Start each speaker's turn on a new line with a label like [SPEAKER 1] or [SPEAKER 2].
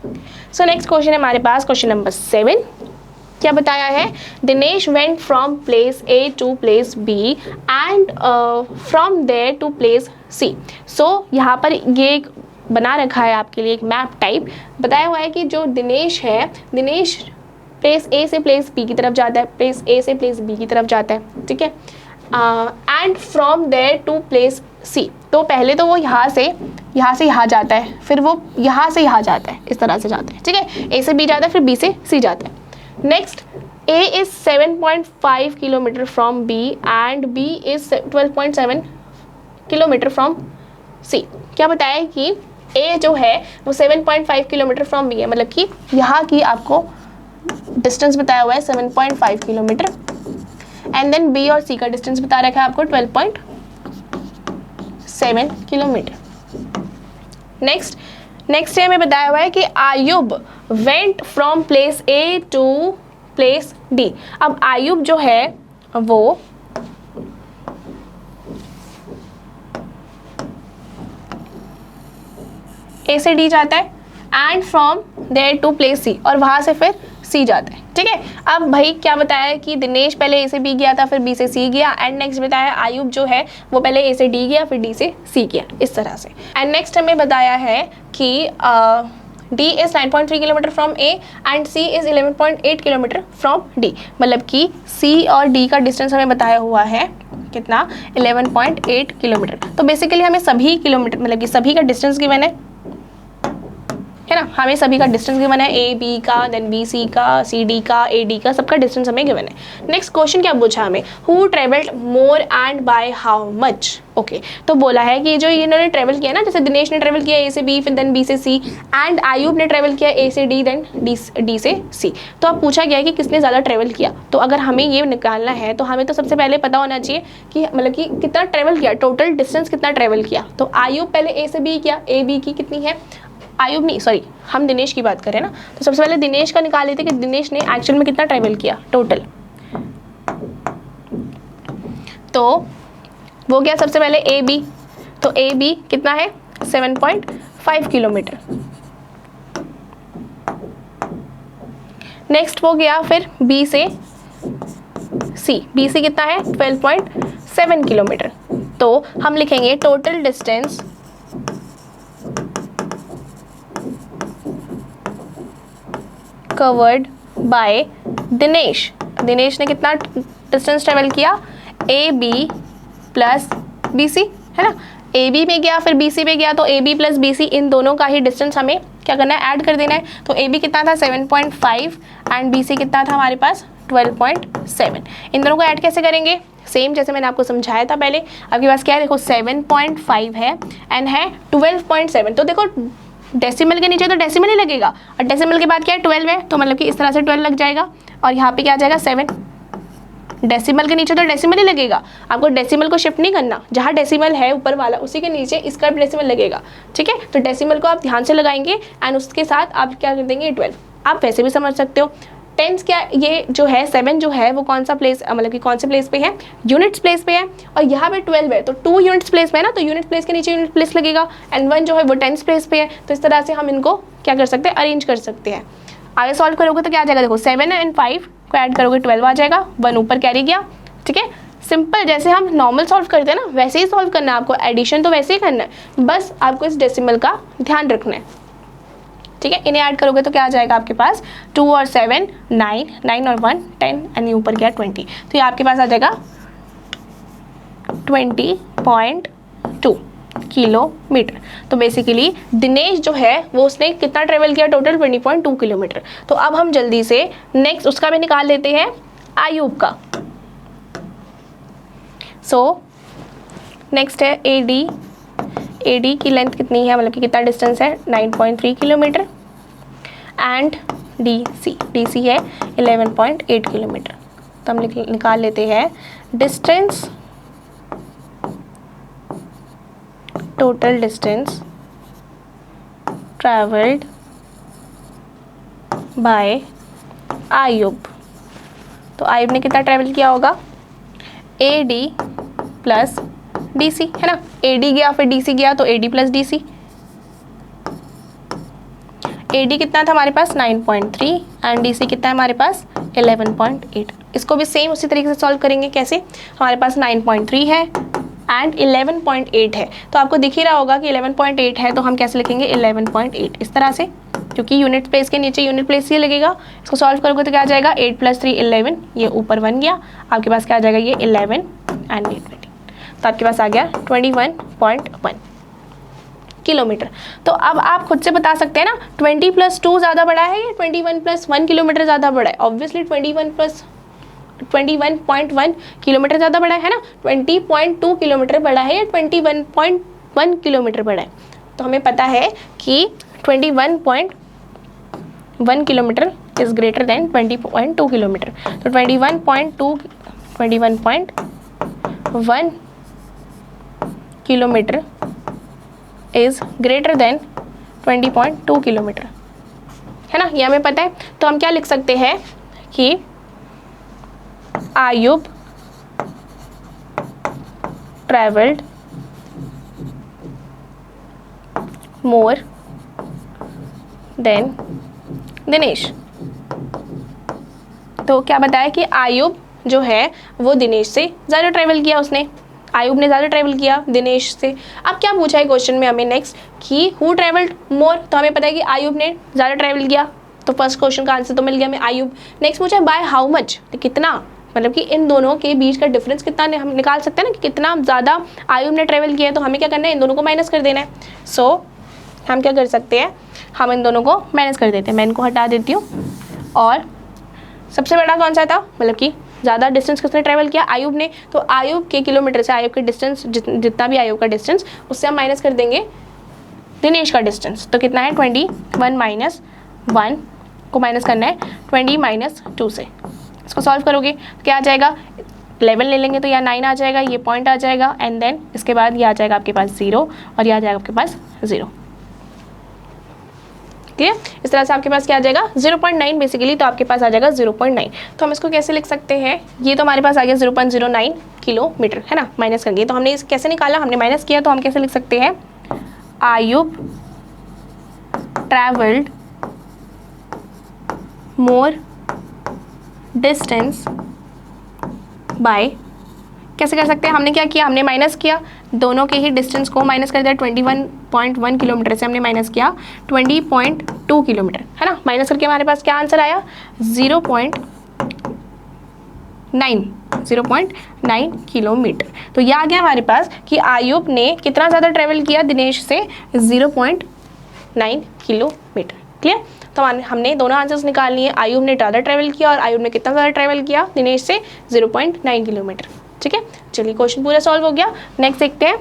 [SPEAKER 1] So next question है हमारे पास, question number 7। क्या बताया है? Dinesh went from place A to place B and from there to place C. So यहाँ पर ये एक बना रखा है आपके लिए एक मैप टाइप, बताया हुआ है कि जो दिनेश है, दिनेश प्लेस ए से प्लेस बी की तरफ जाता है, प्लेस ए से प्लेस बी की तरफ जाता है, ठीक है, and from there to place C. तो पहले तो वो यहाँ से यहाँ जाता है, फिर वो यहाँ से यहाँ जाता है, इस तरह से जाता है, ठीक है, ए से बी जाता है, फिर बी से सी जाता है। Next, A is 7.5 kilometre from B and B is 12.7 kilometre from C। क्या बताया है कि A जो है वो 7.5 किलोमीटर फ्रॉम B है, मतलब कि यहाँ की आपको डिस्टेंस बताया हुआ है 7.5 किलोमीटर, एंड देन B और C का डिस्टेंस बता रखा है आपको 12.7 किलोमीटर। नेक्स्ट हमें बताया हुआ है कि Ayub went from place A to place D. अब आयुब जो है वो ए से डी जाता है and from there to place C, और वहां से फिर सी जाता है, ठीक है। अब भाई क्या बताया है कि दिनेश पहले ए से बी गया था, फिर बी से सी गया, एंड नेक्स्ट बताया आयुब जो है वो पहले ए से डी गया, फिर डी से सी गया, इस तरह से। एंड नेक्स्ट हमें बताया है कि D is 9.3 kilometre from A and C is 11.8 kilometre from D। मतलब कि C और D का डिस्टेंस हमें बताया हुआ है कितना, 11.8 किलोमीटर। तो बेसिकली हमें सभी किलोमीटर, मतलब कि सभी का डिस्टेंस गिवन है ना, हमें सभी का डिस्टेंस गिवन है, ए बी का, देन बी सी का, सी डी का, ए डी का, सबका डिस्टेंस हमें गिवन है। नेक्स्ट क्वेश्चन क्या पूछा हमें, who travelled more and by how much. Okay, तो बोला है कि जो इन्होंने ट्रेवल किया ना, जैसे दिनेश ने ट्रेवल किया ए से बी, फिर देन बी से सी, एंड आयुब ने ट्रेवल किया ए से डी, देन डी से सी। तो अब पूछा गया है कि किसने ज़्यादा ट्रेवल किया। तो अगर हमें ये निकालना है तो हमें तो सबसे पहले पता होना चाहिए कि मतलब कि कितना ट्रेवल किया, टोटल डिस्टेंस कितना ट्रेवल किया। तो आयुब पहले ए से बी किया, ए बी की कितनी है, आयुब नहीं, सॉरी हम दिनेश की बात करें ना, तो सबसे पहले दिनेश का निकाल लेते कि दिनेश ने एक्चुअल में कितना ट्रैवल किया टोटल। तो वो गया सबसे पहले ए बी, तो ए बी कितना है 7.5 किलोमीटर। नेक्स्ट वो गया फिर बी से सी, बी से कितना है 12.7 किलोमीटर। तो हम लिखेंगे total distance covered by Dinesh. Dinesh ने कितना डिस्टेंस ट्रेवल किया, A B plus B C, है ना, ए बी में गया फिर बी सी में गया, तो A B plus B C इन दोनों का ही डिस्टेंस हमें क्या करना है, ऐड कर देना है। तो ए बी कितना था 7.5 एंड बी सी कितना था हमारे पास 12.7। इन दोनों को ऐड कैसे करेंगे, सेम जैसे मैंने आपको समझाया था पहले। आपके पास क्या है, देखो 7.5 है एंड है 12.7, तो देखो डेसिमल के नीचे तो डेसिमल ही लगेगा, और डेसिमल के बाद क्या है 12 है, तो मतलब कि इस तरह से 12 लग जाएगा, और यहाँ पे क्या आ जाएगा 7। डेसिमल के नीचे तो डेसिमल ही लगेगा, आपको डेसिमल को शिफ्ट नहीं करना, जहाँ डेसिमल है ऊपर वाला उसी के नीचे इसका भी डेसिमल लगेगा, ठीक है। तो डेसिमल को आप ध्यान से लगाएंगे एंड उसके साथ आप क्या कर देंगे 12। आप वैसे भी समझ सकते हो टेंस क्या, ये जो है 7 जो है वो कौन सा प्लेस, मतलब कि कौन से प्लेस पे है, यूनिट्स प्लेस पे है, और यहाँ पे 12 है तो 2 यूनिट्स प्लेस पे है ना, तो यूनिट प्लेस के नीचे यूनिट प्लेस लगेगा, एंड 1 जो है वो टेंस प्लेस पे है। तो इस तरह से हम इनको क्या कर सकते हैं, अरेंज कर सकते हैं। आगे सॉल्व करोगे तो क्या आ जाएगा, देखो 7 एंड 5 को ऐड करोगे 12 आ जाएगा, 1 ऊपर कैरी गया, ठीक है। सिंपल, जैसे हम नॉर्मल सॉल्व करते हैं ना वैसे ही सॉल्व करना है आपको, एडिशन तो वैसे ही करना है, बस आपको इस डेसिमल का ध्यान रखना है, ठीक है। इन्हें ऐड करोगे तो क्या आ जाएगा आपके पास 2 और 7 9, 9 और 1 10, एंड ऊपर गया 20, तो ये आपके पास आ जाएगा 20.2 किलोमीटर। तो बेसिकली दिनेश जो है वो उसने कितना ट्रेवल किया, टोटल 20.2 किलोमीटर। तो अब हम जल्दी से नेक्स्ट उसका भी निकाल लेते हैं, आयुब का। सो नेक्स्ट है ए डी, ए डी की लेंथ कितनी है, मतलब कि कितना डिस्टेंस है 9.3 किलोमीटर, एंड डी सी है 11.8 किलोमीटर। तो हम निकाल लेते हैं distance, total distance travelled by Ayub. तो आयुब ने कितना ट्रैवल किया होगा, A D plus D C, है ना, ए डी गया फिर डी सी गया, तो A D plus D C, AD कितना था हमारे पास 9.3 एंड DC कितना है हमारे पास 11.8। इसको भी सेम उसी तरीके से सॉल्व करेंगे। कैसे? हमारे पास 9.3 है एंड 11.8 है, तो आपको दिख ही रहा होगा कि 11.8 है, तो हम कैसे लिखेंगे 11.8 इस तरह से, क्योंकि यूनिट प्लेस के नीचे यूनिट प्लेस ही लगेगा। इसको सॉल्व करोगे तो क्या आ जाएगा 8 + 3 11, ये ऊपर 1 गया, आपके पास क्या आ जाएगा ये 11 एंड 8 20, तो आपके पास आ गया 21.1 किलोमीटर। तो अब आप खुद से बता सकते हैं ना 20 + 2 ज़्यादा बड़ा है या 21 + 1 किलोमीटर ज़्यादा बड़ा है? ऑब्वियसली 21.1 किलोमीटर ज़्यादा बड़ा है ना। 20.2 किलोमीटर बड़ा है या 21.1 किलोमीटर बड़ा है? तो हमें पता है कि 21.1 kilometre is greater than 20.2 kilometre. तो 21.1 kilometre is greater than 20.2 kilometre, है ना, ये हमें पता है। तो हम क्या लिख सकते हैं कि Ayub travelled more than Dinesh. तो क्या बताया कि आयुब जो है वो दिनेश से ज़्यादा ट्रैवल किया, उसने आयुब ने ज़्यादा ट्रैवल किया दिनेश से। अब क्या पूछा है क्वेश्चन में हमें नेक्स्ट कि हु ट्रैवल्ड मोर, तो हमें पता है कि आयुब ने ज़्यादा ट्रैवल किया, तो फर्स्ट क्वेश्चन का आंसर तो मिल गया हमें आयुब। नेक्स्ट पूछा है बाय हाउ मच, तो कितना, मतलब कि इन दोनों के बीच का डिफरेंस कितना, हम निकाल सकते हैं ना कि कितना ज़्यादा आयुब ने ट्रैवल किया है, तो हमें क्या करना है इन दोनों को माइनस कर देना है। सो हम क्या कर सकते हैं, हम इन दोनों को माइनस कर देते हैं। मैं इनको हटा देती हूँ। और सबसे बड़ा कौन सा था, मतलब कि ज़्यादा डिस्टेंस किसने ट्रैवल किया, आयुब ने। तो आयुब के किलोमीटर से आयुब के डिस्टेंस जितना भी आयुब का डिस्टेंस, उससे हम माइनस कर देंगे दिनेश का डिस्टेंस। तो कितना है 21 - 1 को माइनस करना है 20 - 2 से। इसको सॉल्व करोगे तो क्या आ जाएगा 11 ले लेंगे तो या 9 आ जाएगा, ये पॉइंट आ जाएगा एंड देन इसके बाद ये आ जाएगा आपके पास 0 और ये आ जाएगा आपके पास 0। क्लियर? इस तरह से आपके पास क्या आ जाएगा 0.9 बेसिकली, तो आपके पास आ जाएगा 0.9। तो हम इसको कैसे लिख सकते हैं, ये तो हमारे पास आ गया 0.09 किलोमीटर, है ना, माइनस कर दिए। तो हमने इस कैसे निकाला, हमने माइनस किया, तो हम कैसे लिख सकते हैं Ayub travelled more distance by, कैसे कर सकते हैं, हमने क्या किया, हमने माइनस किया, दोनों के ही डिस्टेंस को माइनस कर दिया। 21.1 किलोमीटर से हमने माइनस किया 20.2 किलोमीटर, है ना। माइनस करके हमारे पास क्या आंसर आया 0.9 किलोमीटर। तो यह आ गया हमारे पास कि आयुब ने कितना ज़्यादा ट्रेवल किया दिनेश से 0.9 किलोमीटर। क्लियर? तो हमने दोनों आंसर्स निकाल लिए। आयुब ने ज़्यादा ट्रैवल किया और आयुब ने कितना ज़्यादा ट्रैवल किया दिनेश से 0.9 किलोमीटर। ठीक है, चलिए क्वेश्चन पूरा सॉल्व हो गया। नेक्स्ट देखते हैं